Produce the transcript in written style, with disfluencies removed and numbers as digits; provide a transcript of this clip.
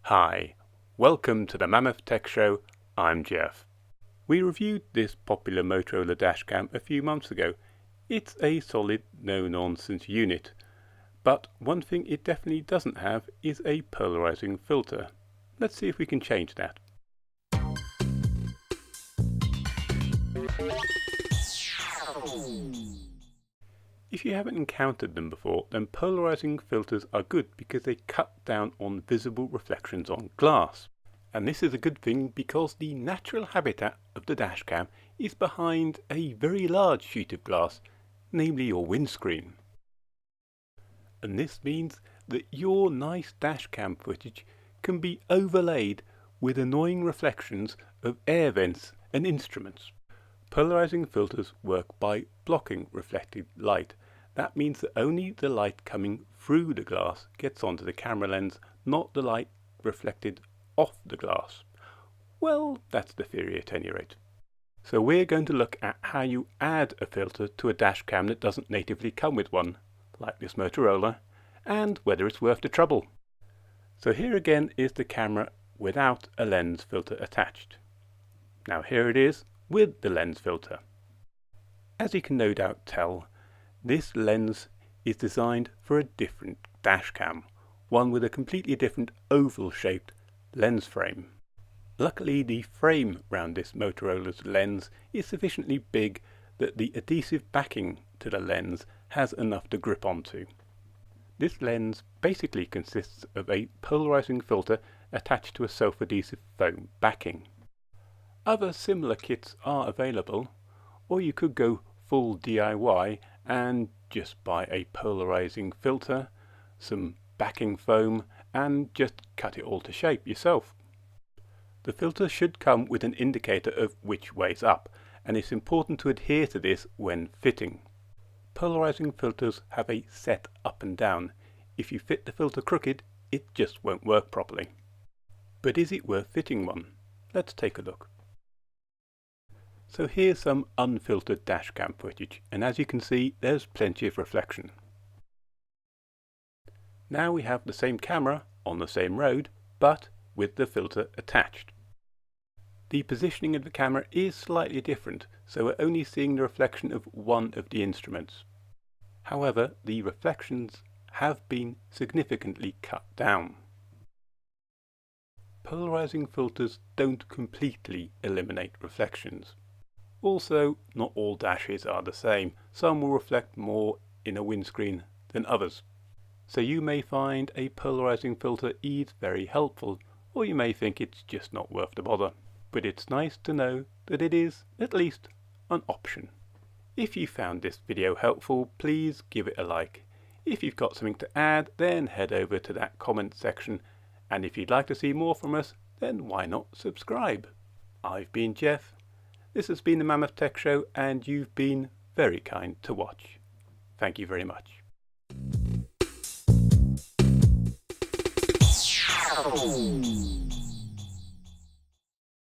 Hi, welcome to the Mammoth Tech Show. I'm Jeff. We reviewed this popular Motorola dashcam a few months ago. It's a solid no-nonsense unit, but one thing it definitely doesn't have is a polarizing filter. Let's see if we can change that. If you haven't encountered them before, then polarizing filters are good because they cut down on visible reflections on glass. And this is a good thing because the natural habitat of the dashcam is behind a very large sheet of glass, namely your windscreen. And this means that your nice dashcam footage can be overlaid with annoying reflections of air vents and instruments. Polarizing filters work by blocking reflected light. That means that only the light coming through the glass gets onto the camera lens, not the light reflected off the glass. Well, that's the theory at any rate. So we're going to look at how you add a filter to a dashcam that doesn't natively come with one, like this Motorola, and whether it's worth the trouble. So here again is the camera without a lens filter attached. Now here it is with the lens filter. As you can no doubt tell, this lens is designed for a different dashcam, one with a completely different oval-shaped lens frame. Luckily, the frame round this Motorola's lens is sufficiently big that the adhesive backing to the lens has enough to grip onto. This lens basically consists of a polarizing filter attached to a self-adhesive foam backing. Other similar kits are available, or you could go full DIY and just buy a polarizing filter, some backing foam, and just cut it all to shape yourself. The filter should come with an indicator of which way's up, and it's important to adhere to this when fitting. Polarizing filters have a set up and down. If you fit the filter crooked, it just won't work properly. But is it worth fitting one? Let's take a look. So here's some unfiltered dashcam footage, and as you can see, there's plenty of reflection. Now we have the same camera on the same road, but with the filter attached. The positioning of the camera is slightly different, so we're only seeing the reflection of one of the instruments. However, the reflections have been significantly cut down. Polarizing filters don't completely eliminate reflections. Also, not all dashes are the same. Some will reflect more in a windscreen than others. So you may find a polarizing filter is very helpful, or you may think it's just not worth the bother. But it's nice to know that it is at least an option. If you found this video helpful, please give it a like. If you've got something to add, then head over to that comment section. And if you'd like to see more from us, then why not subscribe? I've been Jeff. This has been the Mammoth Tech Show, and you've been very kind to watch. Thank you very much.